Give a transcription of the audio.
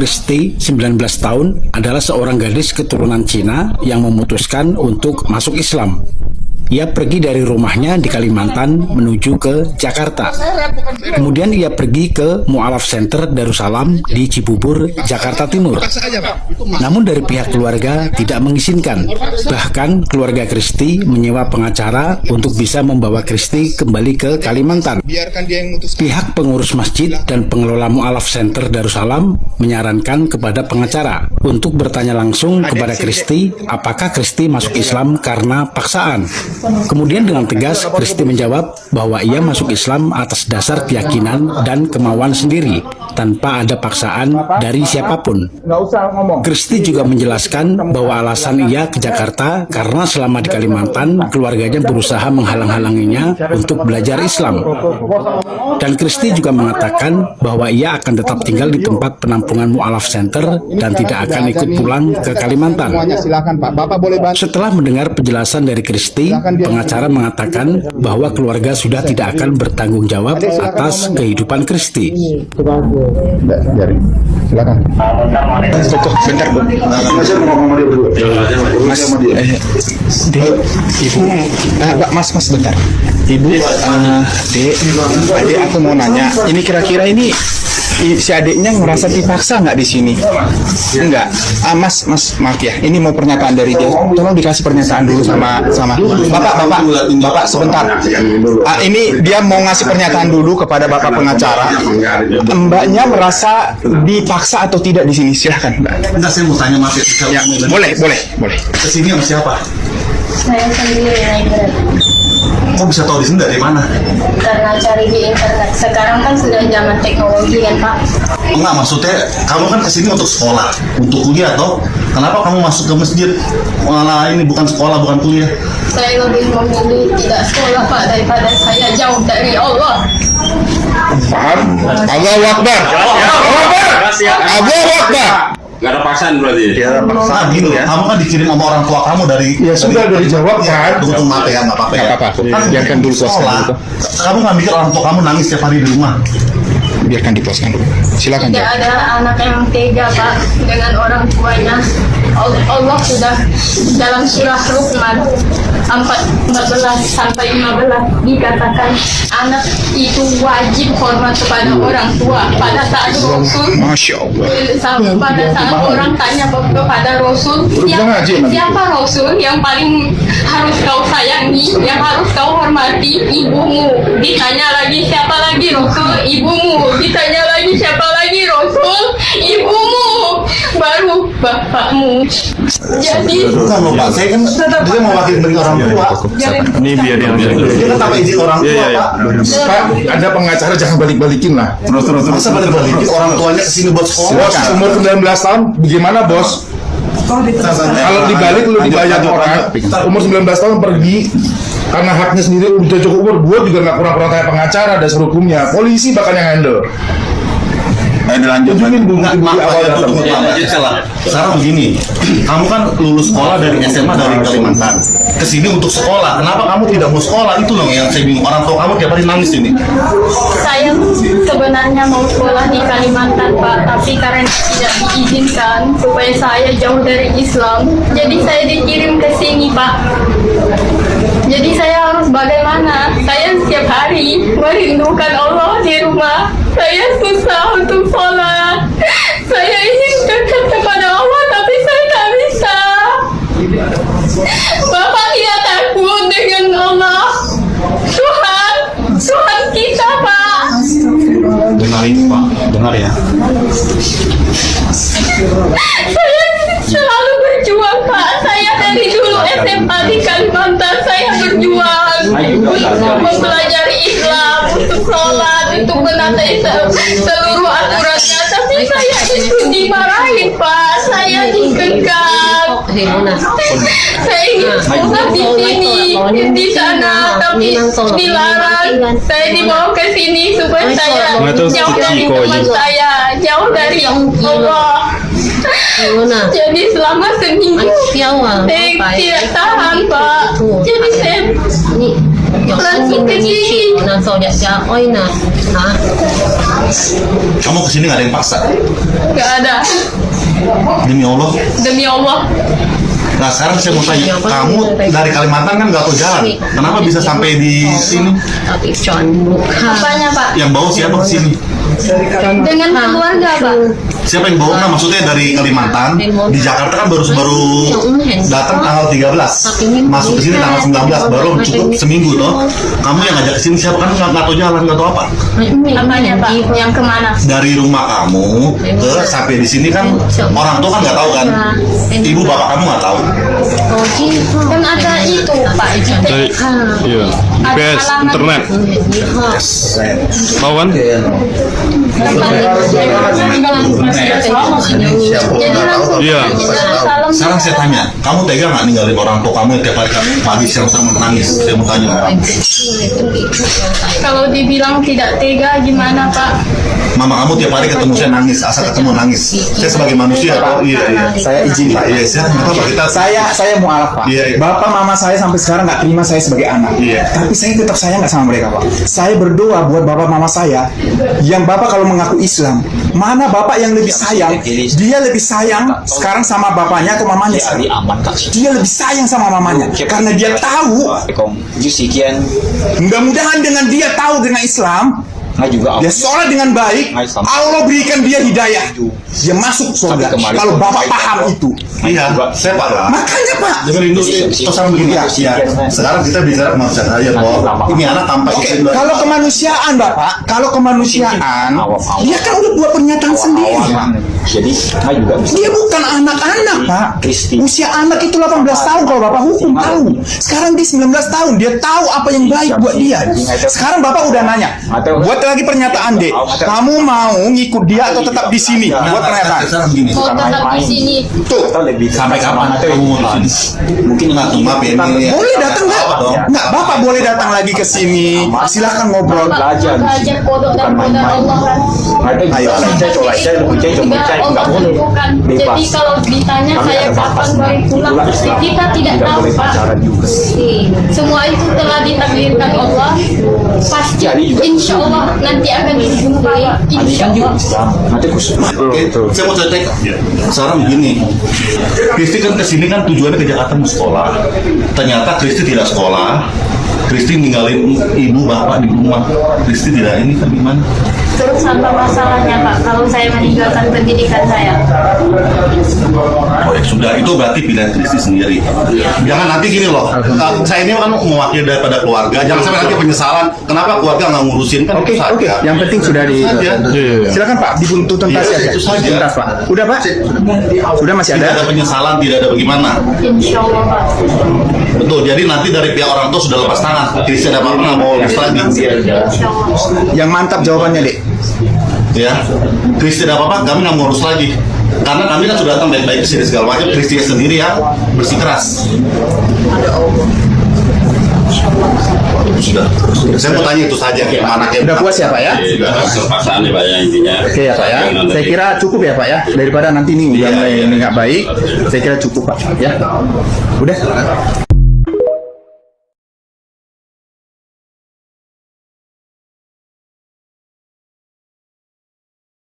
Kristi, 19 tahun, adalah seorang gadis keturunan Cina yang memutuskan untuk masuk Islam. Ia pergi dari rumahnya di Kalimantan menuju ke Jakarta. Kemudian ia pergi ke Mu'alaf Center Darussalam di Cibubur, Jakarta Timur. Namun dari pihak keluarga tidak mengizinkan. Bahkan keluarga Kristi menyewa pengacara untuk bisa membawa Kristi kembali ke Kalimantan. Pihak pengurus masjid dan pengelola Mu'alaf Center Darussalam menyarankan kepada pengacara untuk bertanya langsung kepada Kristi apakah Kristi masuk Islam karena paksaan. Kemudian dengan tegas Kristi menjawab bahwa ia masuk Islam atas dasar keyakinan dan kemauan sendiri tanpa ada paksaan dari siapapun. Kristi juga menjelaskan bahwa alasan ia ke Jakarta karena selama di Kalimantan keluarganya berusaha menghalang-halanginya untuk belajar Islam. Dan Kristi juga mengatakan bahwa ia akan tetap tinggal di tempat penampungan Mu'alaf Center dan tidak akan ikut pulang ke Kalimantan. Setelah mendengar penjelasan dari Kristi, pengacara mengatakan bahwa keluarga sudah tidak akan bertanggung jawab atas kehidupan Kristi. Silakan. Bentar, Bu. Mas, Ibu. Mas, bentar. Ibu, Dek, aku mau nanya. Ini kira-kira ini si adiknya merasa dipaksa nggak di sini? Enggak. Mas, maaf ya. Ini mau pernyataan dari dia. Tolong dikasih pernyataan dulu sama Bapak sebentar. Ini dia mau ngasih pernyataan dulu kepada Bapak pengacara. Mbaknya merasa dipaksa atau tidak di sini? Silahkan, Mbak. Enggak, saya mau tanya, Mas. Ya, boleh. Kesini sama siapa? Saya sendiri naik Grab. Kok bisa tahu di sini dari mana? Karena cari di internet. Sekarang kan sudah zaman teknologi kan, Pak. Enggak, maksudnya kamu kan kesini untuk sekolah, untuk kuliah toh. Kenapa kamu masuk ke masjid? Malah ini bukan sekolah, bukan kuliah. Saya lebih memilih tidak sekolah, Pak, daripada saya jauh dari Allah. Paham? Allahu Akbar. Allahu Akbar. Gak ada paksaan berarti? Ya, paksaan gini ya. Kamu kan dikirim sama orang tua kamu dari... Ya sudah, dari jawab kan. Tunggu maaf ya, nggak apa-apa ya. Nggak apa-apa. Kan Biarkan dulu sekolah. Kamu nggak mikir orang tua kamu nangis setiap hari di rumah? Biarkan dipuaskan dulu. Silakan. Tidak ada anak yang tega, Pak, dengan orang tuanya. Allah sudah dalam surah Luqman 14 sampai 15 dikatakan anak itu wajib hormat kepada orang tua. Pada saat Rasul, Masya Allah. pada saat orang tanya kepada Rasul, siapa Rasul yang paling harus kau sayangi, yang harus kau hormati? Ibumu. Ditanya lagi siapa lagi? Rasul. Ibumu. Ditanya lagi siapa lagi? Rasul. Ibumu. Baru bapakmu. Jadi Bukan loh, Pak. Saya kan dia mau wakil dari orang tua. Ini biar yang Dia kan tanpa izin orang tua, Pak. Pak, Anda pengacara jangan balik-balikin lah. Terus. Masa balik-balikin orang tuanya kesini buat sekolah? Bos, umur 19 tahun, bagaimana bos? Kalau dibalik lu dibayar orang, umur 19 tahun pergi karena haknya sendiri udah cukup umur, gua juga nggak kurang-kurang kayak pengacara dasar hukumnya. Polisi bakal yang handle. Dilanjut. Awal Sekarang begini, kamu kan lulus sekolah dari SMA dari Kalimantan. Kesini untuk sekolah. Kenapa kamu tidak mau sekolah? Itu loh yang saya bingung. Orang tua kamu tiap hari nangis ini. saya sebenarnya mau sekolah di Kalimantan, Pak, tapi karena tidak diizinkan supaya saya jauh dari Islam, jadi saya dikirim ke sini, Pak. Jadi saya harus bagaimana? Saya setiap hari merindukan Allah di rumah. Saya susah untuk sholat. Saya ingin dekat kepada Allah, tapi saya tak bisa. Bapak tidak takut dengan Allah. Tuhan kita, Pak. Dengar ini, Pak. Dengar ya. Saya selalu berjuang, Pak. Saya dari dulu SMA di Kalimantan, saya berjuang untuk mempelajari Islam, untuk sholat, untuk menaati seluruh aturannya. Tapi saya itu dimarahin, Pak. Saya dikekang. Saya ingin sekolah di sini, di sana, tapi dilarang. Saya dibawa ke sini supaya saya jauh dari teman saya, jauh dari Allah. Jadi selama seminggu saya tidak tahan, Pak. Jadi saya langsung ke sini. Kamu kesini nggak ada yang paksa? Gak ada. Demi Allah. Demi Allah. Nah sekarang saya mau tanya, kamu dari Kalimantan kan nggak tahu jalan, kenapa bisa sampai di sini? Apanya Pak? Yang bawa siapa ke sini? Dengan keluarga Pak. Siapa yang bawa? Nah maksudnya dari Kalimantan, di Jakarta kan baru datang tanggal 13, masuk ke sini tanggal 19, baru cukup seminggu toh. Kamu yang ngajak ke sini siapa? Kan nggak tahu jalan, nggak tahu apa. Apanya Pak? Yang kemana? Dari rumah kamu ke sampai di sini kan orang tua kan nggak tahu kan, ibu bapak kamu nggak tahu. Kan ada itu Pak. Dari iya, GPS, internet. Tahu kan? Iya. Sekarang saya tanya, kamu tega nggak ninggalin orang tua kamu yang tiap hari pagi siang sama menangis? Saya mau tanya. Kalau dibilang tidak tega gimana Pak? Mama kamu tiap hari ketemu saya nangis, asal ketemu nangis. Saya sebagai manusia, Pak. Iya. Saya izin Pak. Iya, saya nggak apa-apa kita. Saya mau alaf Pak. Iya. Bapak mama saya sampai sekarang nggak terima saya sebagai anak. Iya. Tapi saya tetap sayang nggak sama mereka Pak. Saya berdoa buat bapak mama saya. Yang bapak kalau mengaku Islam, mana bapak yang lebih sayang? Dia lebih sayang sekarang sama bapaknya atau mamanya? Dia lebih sayang sama mamanya karena dia tahu. Mudah-mudahan dengan dia tahu dengan Islam, dia sholat dengan baik, Allah berikan dia hidayah, dia masuk surga. Kalau bapak paham itu, Iya, saya paham. makanya Pak. Dengerin dulu, sekarang begini ya. Sekarang kita bicara kemanusiaan aja, kok. Ini anak tanpa Oke, izin. kalau kemanusiaan Bapak, kalau kemanusiaan, dia kan udah buat pernyataan sendiri. Dia bukan anak-anak Pak. Usia anak itu 18 tahun kalau Bapak hukum tahu. Sekarang dia 19 tahun, dia tahu apa yang baik buat dia. Sekarang Bapak udah nanya, buat lagi pernyataan Dek, kamu mau ngikut dia atau tetap di sini? Buat pernyataan. Sekarang begini. Mau tetap di sini. Tuh, Sampai kapan kamu mau di sini? Mungkin nggak maaf ya. boleh datang nggak? Nggak, Bapak boleh datang lagi ke sini. Silahkan ngobrol. Belajar kodok dan kodok Allah kan. Ayo, Allah tentukan. Jadi kalau ditanya saya kapan balik pulang, kita tidak tahu Pak. Semua itu telah ditakdirkan Allah. Pasti insya Allah nanti akan dijumpai. Insya Allah. Oke, saya mau cek. Sekarang begini, Kristi kan kesini kan tujuannya ke Jakarta mau sekolah. Ternyata Kristi tidak sekolah. Kristi ninggalin ibu bapak di rumah. Kristi tidak ini kan gimana? Terus apa masalahnya Pak kalau saya meninggalkan pendidikan saya? Oh ya sudah, itu berarti pilihan Kristi sendiri. Jangan nanti gini loh, saya ini kan mewakili daripada keluarga. Jangan sampai nanti penyesalan. Kenapa keluarga nggak ngurusin kan? Oke, itu saja. oke. Yang penting sudah di. Saja. Silakan Pak, dibuntu tuntas Iya, aja. itu saja. Tuntas Pak. Udah Pak? Sudah masih Tidak ada? ada penyesalan, tidak ada bagaimana. Insya Allah Pak. Betul, jadi nanti dari pihak orang tua sudah lepas tangan. Kristi ada apa-apa nggak mau lulus lagi. Insya Allah. Yang mantap jawabannya Dek. Ya, Kristi ada apa-apa, kami nggak mau urus lagi. Karena kami kan sudah datang baik-baik ke sini segala macam. Kristi sendiri yang bersikeras. Sudah. Saya mau tanya itu saja. Mana Udah puas ya Pak ya? Terpaksaan ya Pak ya intinya. Oke ya Pak ya. Saya kira cukup ya Pak ya. Daripada nanti nih udah mulai nggak baik, saya kira cukup Pak ya. Udah.